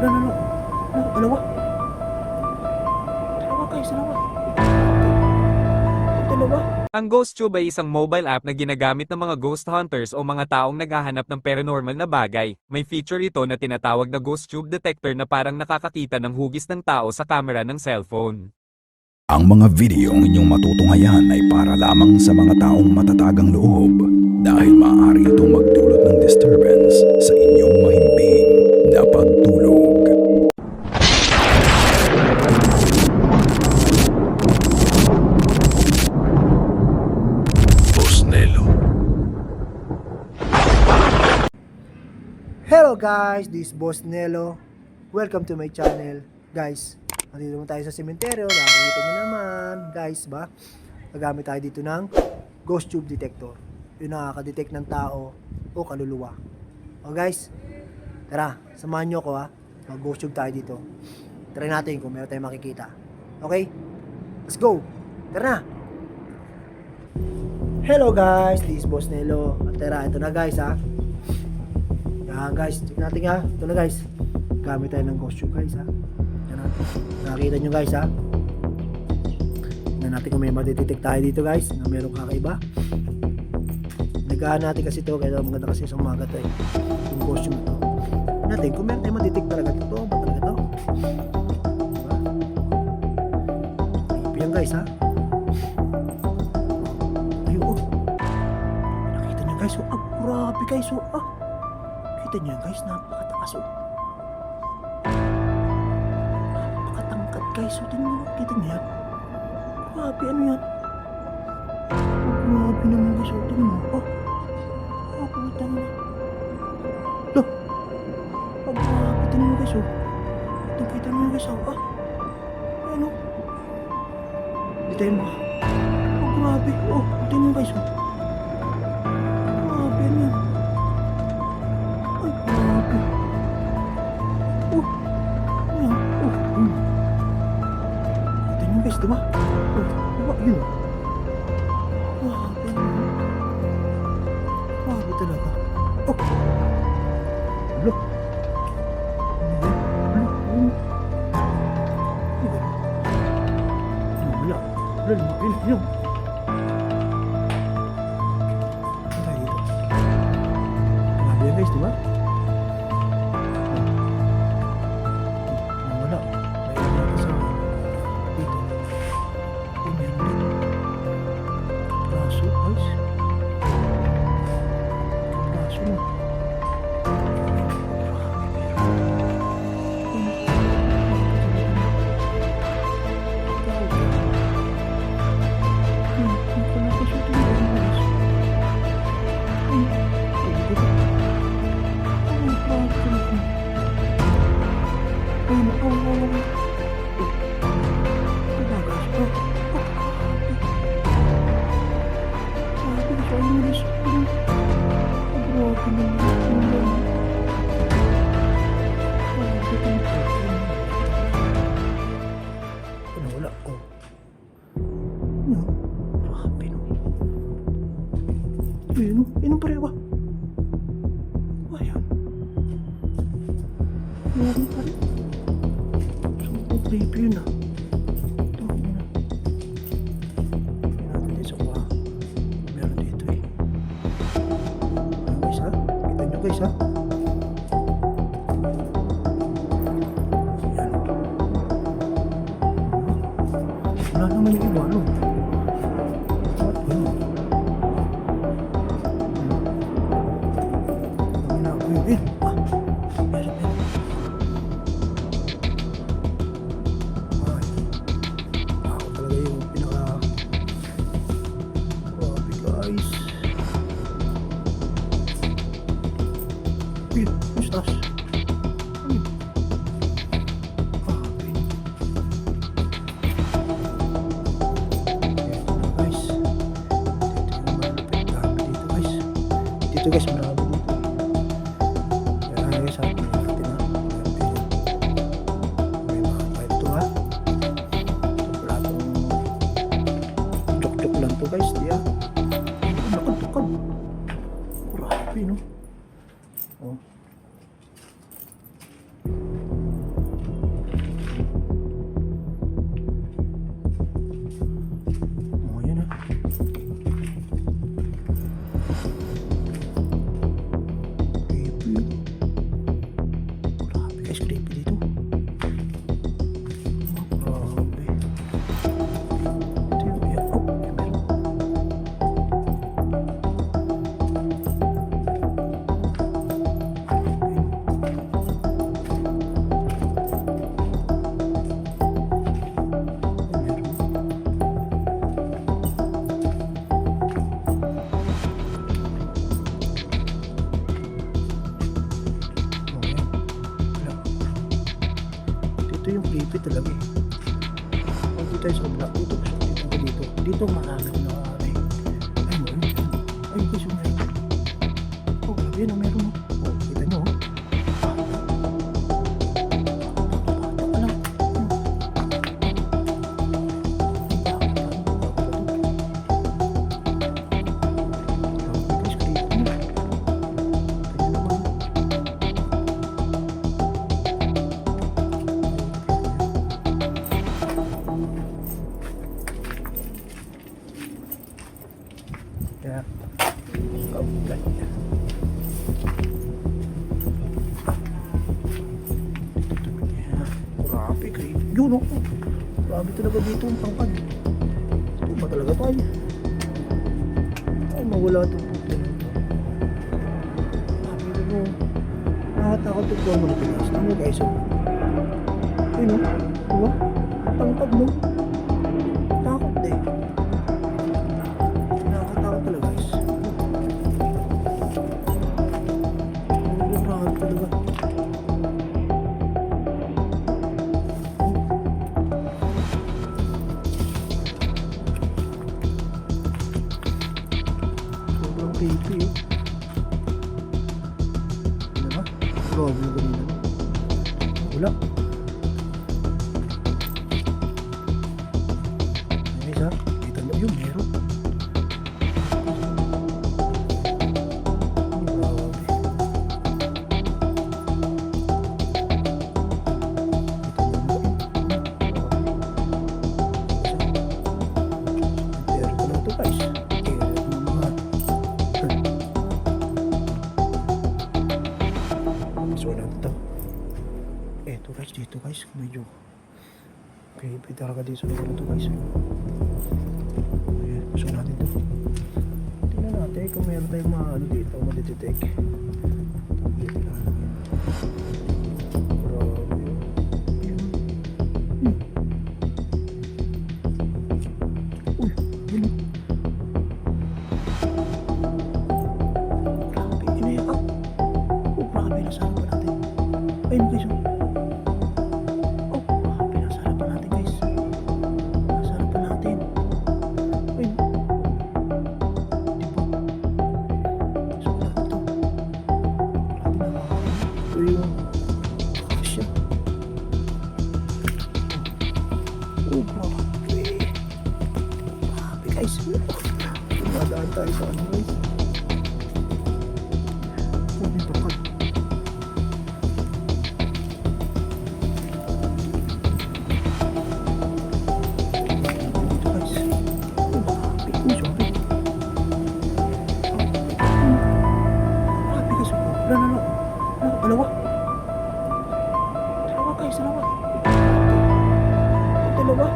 Ano? Dalawa. Dalawa guys, dalawa. Dalawa. Ang GhostTube ay isang mobile app na ginagamit ng mga ghost hunters o mga taong naghahanap ng paranormal na bagay. May feature ito na tinatawag na GhostTube Detector na parang nakakakita ng hugis ng tao sa camera ng cellphone. Ang mga videong inyong matutunghayan ay para lamang sa mga taong matatagang loob dahil maaari itong magdulot ng disturbance sa inyong mahimbing na pagtulog. Bosnelo. Hello guys, this is Boss Nelo. Welcome to my channel. Guys, nandito naman tayo sa sementeryo. Nakikita nyo naman, guys, ba? Nagamit tayo dito ng ghost tube detector. Yung nakaka-detect ng tao o kaluluwa. O guys, tara, samahan nyo ako ha. Mag-ghost tube tayo dito. Try natin kung meron tayong makikita. Okay? Let's go! Tara na! Hello guys, this is Boss Nelo. At tara, ito na guys ha. Yan guys, check natin ha. Ito na guys. Gamit tayo ng ghost tube guys ha. Yan ha. Nakikita nyo guys ha. Tignan natin kung may matidetect tayo dito guys na merong kakaiba. Nagahan natin kasi ito. Kaya maganda kasi sa umaga ito eh. Yung ghost tube ito. Natin kung meron tayo matidetect talaga ito. Ba talaga ito? Diba? Creepy yan guys ha. Ayun oh. Nakita nyo guys oh. Ah, grabe guys oh. Ah. Kita nyo yan guys, napakataas oh. Napakatangkad guys oh. Tingnan nyo, kita nyo yan. Grabe, ano yan? Oh, grabe naman guys oh. Tingnan mo, oh. Oh, kita nyo. Loh. Oh, grabe, tingnan nyo guys oh. Kita nyo guys oh. Ah. Ano? Kita nyo ba? Oh, grabe. Oh, tingnan nyo guys oh. Grabe, ano yan? Ay, grabe. Oh. Ayan. Oh. Kita nyo guys, diba? Oh, diba? Yun. Grabe naman. Grabe talaga. Oh. Alo. Wala. Wala. Yun. Ano tayo dito? Grabe yan guys, diba? Wala. Mayroon natin sa dito. Oh, meron dito. Braso, guys. Braso mo. Wala ko. Ano? Grabe no. Ayun, inom pa rin ba? Ayun. Meron pa rin. So, creepy yun ah. Ito, yun ah. Meron dito sa kuha. Meron dito eh. Ayun guys ha. Kita nyo guys ha. Ayan. Wala naman yung iba no. What yun? Ayun. Ah. Meron. Ay. Ako talaga yung pinaka grabe guys. Ayun. Mustas. Ayun. Grabe. Ito na guys. Dito guys, marami dito. Kaya guys, sabi natin ha. May mga pipe to ha. Wala itong tuk-tuk lang to guys. Di ha. Nakad-tukad. Grabe no. Oh. yung creepy talaga eh. Pag dito tayo sa kabila, dito marami na ay. Ay mo, ay guys yung right. Oh, grabe yun, meron mo. Oh, kita nyo oh. Kaya, grabe kayo. Yun ako. Grabe talaga dito ang tangkad. Ito ba talaga tayo? Ay, mawala ito. Grabe ito mo. Nakatakot ito po mga pinas. Ano guys? Yun o. Diba? Tangkad mo. Takot eh. Nakakatakot talaga guys. Grabe talaga. Sobrang creepy eh. Diba? Grabe yung ganun. Wala. Guys ha, kita mo yun, meron. Eto guys, dito guys, medyo creepy talaga dito sa lugar na to guys. Ayan, gusto natin to. Tingnan natin kung meron tayong mga ano dito, madidetect. Grabe. Ayan. Uy, yun. Grabe, yun yan. Oh, grabe, nasa harapan natin. Ayun guys, oh. Oh, grabe. Grabe guys. Dumadaan tayo sa ano guys. Oh, may bakal. Dito guys. Oh, grabe. Oh, sorry. Grabe guys. Wala. Dalawa. Dalawa guys, dalawa. Dalawa.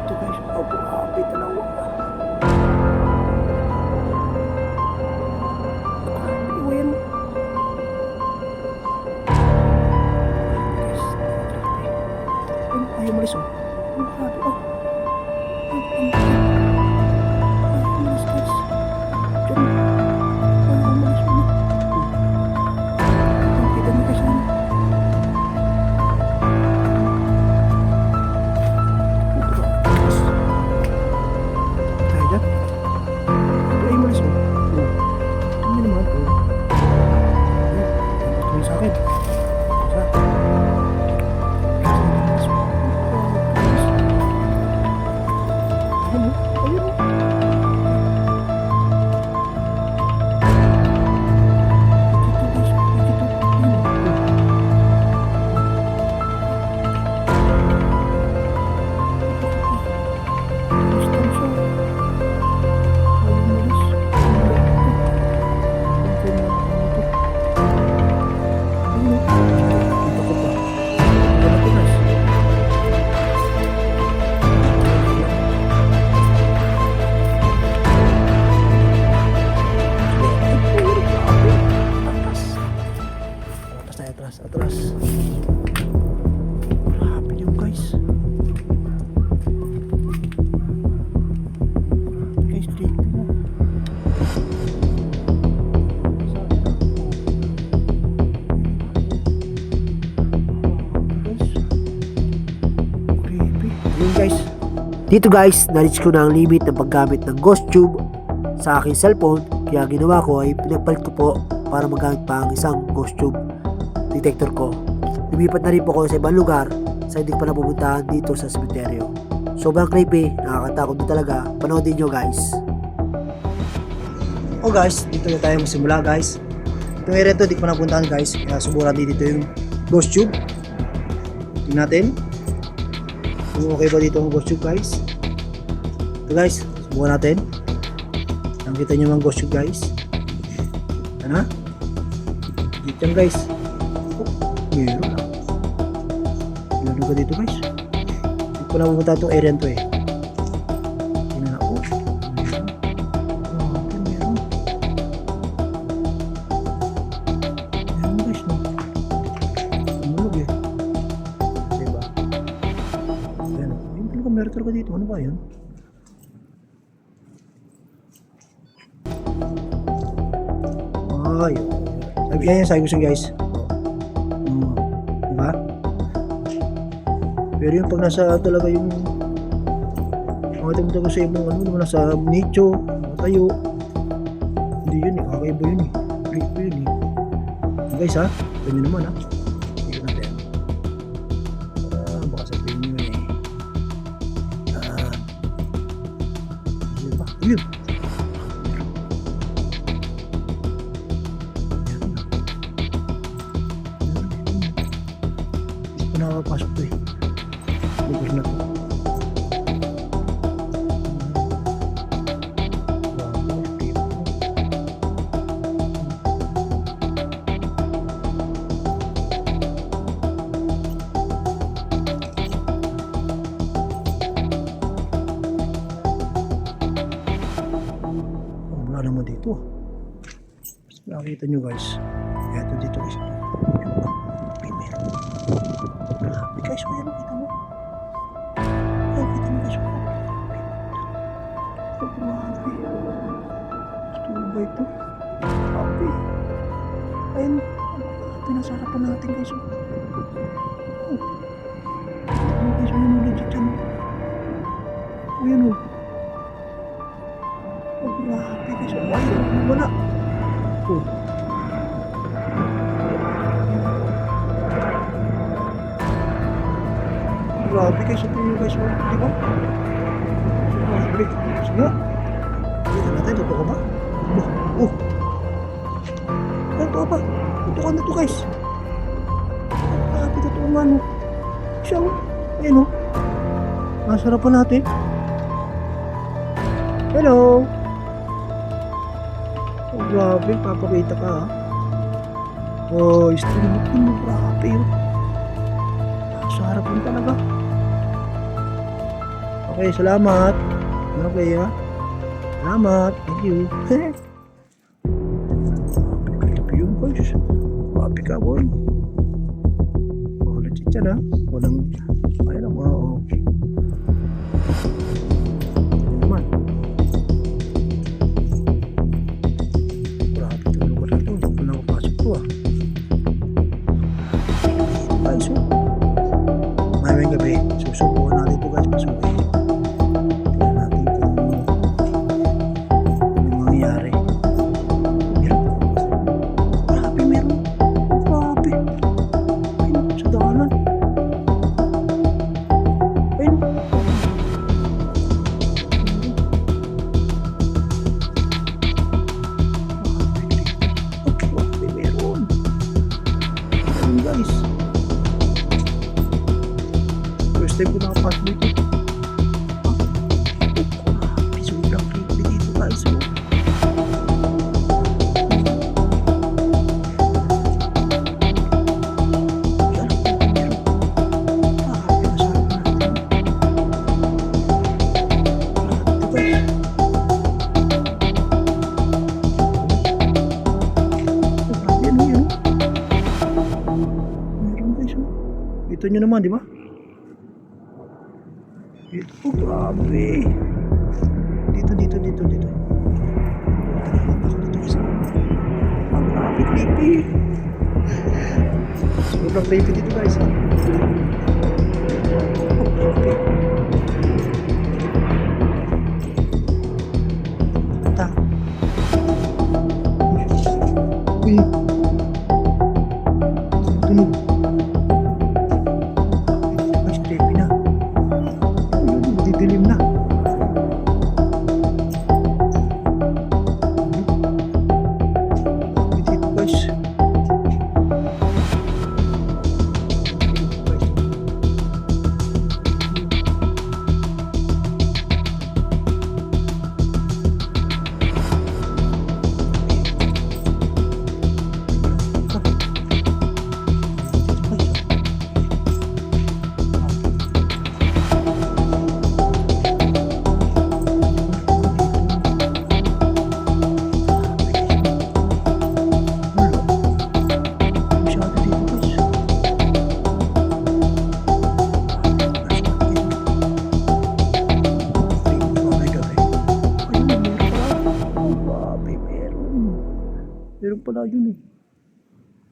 Ito guys. Oh, grabe, dalawa. Grabe, yun. Guys, grabe. Ayun, ayaw malis oh. Ang grabe oh. Ang malis guys. Diyan. Ayaw malis oh. Ang kita mo guys ano. Dito guys, na-reach ko na ang limit ng paggamit ng ghost tube sa aking cellphone. Kaya ginawa ko ay pinagpalit ko po para magamit pa ang isang ghost tube detector ko. Lumipat na rin po ako sa ibang lugar sa hindi ko pa napupuntahan dito sa sementeryo. Sobrang creepy, nakakatakot din talaga. Panoodin nyo guys. Oh guys, dito na tayo magsimula guys. Itong area to, di ko pa napuntahan guys. Kaya subukan din dito yung ghost tube. Tingnan natin kung okay ba dito ang ghost tube guys. Ito guys, subukan natin. Nakita nyo mga ghost tube guys. Ano? Dito yan guys. Oh, meron na. Meron ka dito guys. Hindi ko na pupunta itong area to eh. Tingnan na. Oh, meron. Oh, meron. Meron guys no. Tumulog eh. Diba? Ayan. Ayun talaga meron talaga dito. Ano ba yun? Ay, yan yung sabi ko sa guys. Diba? Pero yung pag nasa talaga yung makita mo sa ibang ano, nasa nicho, tayo. Hindi yun eh, kakaiba yun eh. Creepy yun eh. Guys ha, ito nyo naman ha. Tignan natin. Baka sabihin nyo eh. Diba? Yun. Nakakapasok to eh. Lugar na to. Wala naman dito. Nakita nyo guys. Eto dito guys. Grabe guys, may ano kita mo? Ay, kita mo guys. Oh, grabe. Gusto mo ba ito? Grabe. Ayun, pinasarapan natin guys. Oh, guys, ayun o, legit yan. Ayun o. Oh, grabe guys. Ayun, wala. Oh. Grabe guys, ito yung guys, di ba? Grabe, sige. Kita natin, totoo ka ba? Oh. Totoo ba? Totoo ka na to guys. Grabe, totoo nga no. Siya o, ayun o. Masarapan natin. Hello. Oh, grabe, papakita ka ha. Oh, stream mo, grabe yun. Sa harapan talaga. Okay, salamat. Okay ha. Salamat. Thank you. Happy yun guys. Happy ka boy. Oh, legit yan ha. Walang, ayun ang mga oh. Naman. Grabe ito lugar na ito. Hindi ko na mapasok ito ah. Guys oh. Maraming gabi. Susubukan natin ito guys. Pasukin. Tingnan natin kung ano mangyayari. Meron. Grabe meron. Grabe. Ayun. Sa daanan. Ayun. Grabe meron. Meron guys. First time ko nakapasok dito. Grabe, sobrang creepy dito guys. Yan, meron. Grabe, masarap natin. Grabe guys. Grabe ano yan. Meron guys. Ito nyo naman, di ba? Ito, grabe. Dito. Nakakapasok dito guys. Ang grabe, creepy. Sobrang creepy dito guys. Oh, grabe.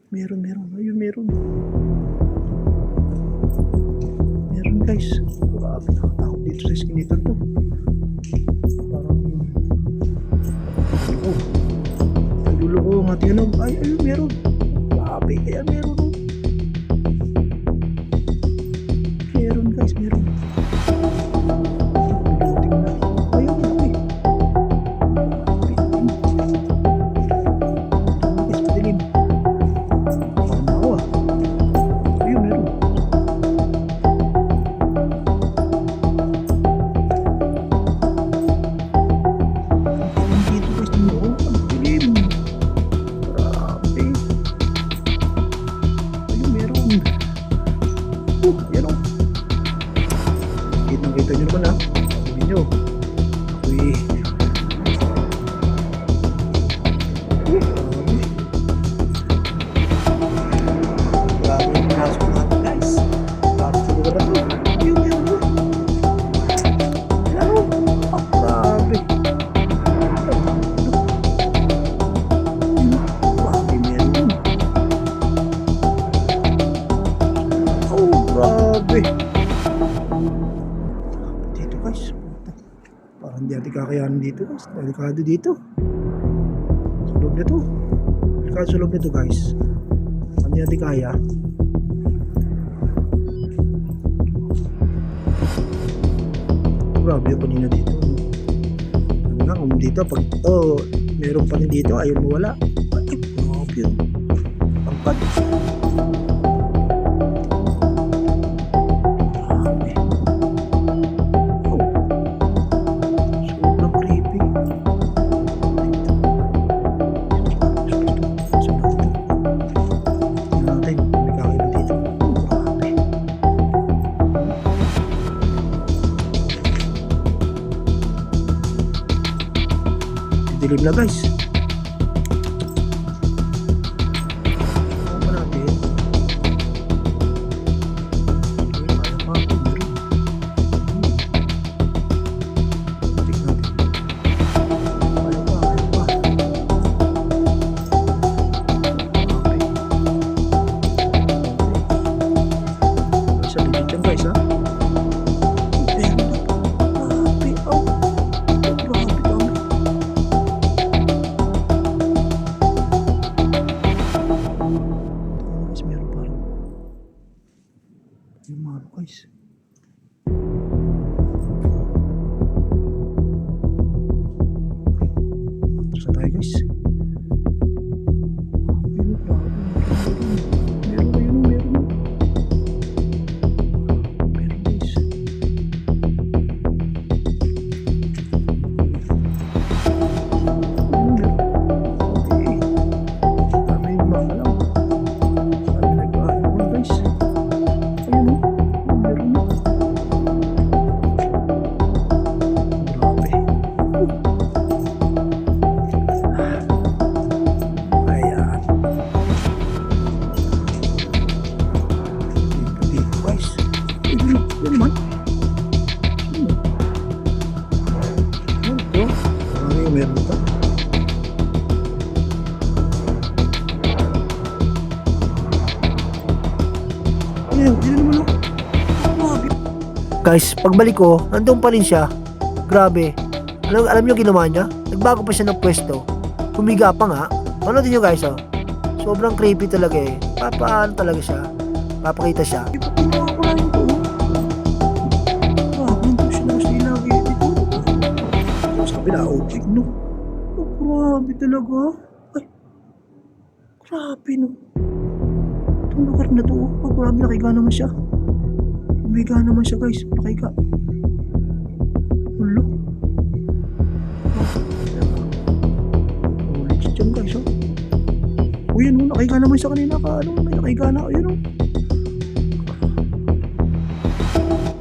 Meron. Ayun, meron. Meron guys. Grabe, nakatakot dito sa escalator to. Parang... Oh. Nagluloko ang ating ano. Ay, ayun, meron. Grabe, kaya meron. Oh. Meron guys, meron. Ayun, okay. Guys, madilim. Parang ako ah. Ayun, meron. Dito guys, dito. Ang dilim. Grabe. Ayun, meron. Yan o. Kita nyo naman ha. Sabi nyo. Ako'y... Grabe. Grabe yung pinasok natin guys. Parang sa lugar na to. Ayun, meron o. Ayan o. Ah, grabe. Grabe, meron. Oh, grabe. Dito guys. Parang di natin kakayanin dito guys. Delikado dito. Sa loob nito. Delikado sa loob nito guys. Hindi natin kaya. Grabe yung kanina dito. Ano nga kung dito pag meron pa rin dito ayaw mo wala. Ay, grabe yun. Pangpad. Grabe. Oh. Sobrang creepy. Tingnan natin. May kakaiba dito. Oh, grabe. Dilim na guys. Ano ba natin? Okay, kaya pa. Meron. Tingnan natin. Kaya pa. Okay. Sa limit yan guys ha. Meron na pa. Grabe. Oh. Grabe dami. Guys, meron parang yung mga ano guys. Atras na tayo guys. Ayun, grabe. Meron guys. Okay. Dami yung mga alam. Dami nag-aaral guys. Ayun o. Meron na. Grabe. Ayan. Dito guys. Ayun naman. Ayun ito. Ano yung meron ito? Ayun, hindi naman ako. Grabe. Guys, pagbalik ko, nandun pa rin siya. Grabe. Alam niyo ginawa niya? Nagbago pa siya ng pwesto. Humiga pa nga. Ano din nyo guys oh. Sobrang creepy talaga eh. Paano talaga siya? Papakita siya. Sabi na, okay no. Oh, grabe talaga. Ay. Grabe no. Itong lugar na to. Oh, grabe, nakahiga naman siya. Humiga naman siya guys. Nakahiga. Hulo. Legit yan guys oh. O yun oh, nakahiga naman siya kanina. May nakahiga na. Ayun oh.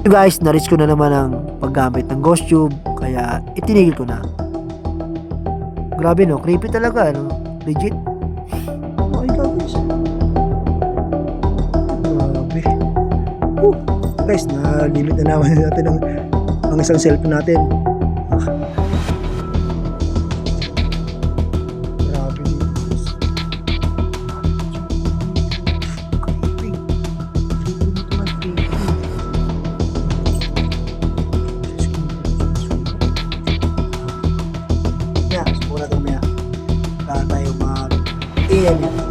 Guys, na-reach ko na naman ang paggamit ng ghost tube. Kaya itinigil ko na. Grabe no, creepy talaga no. Legit. Nakahiga guys. Grabe. Guys, na-limit na naman natin ang isang cellphone natin. Grabe. Ellie.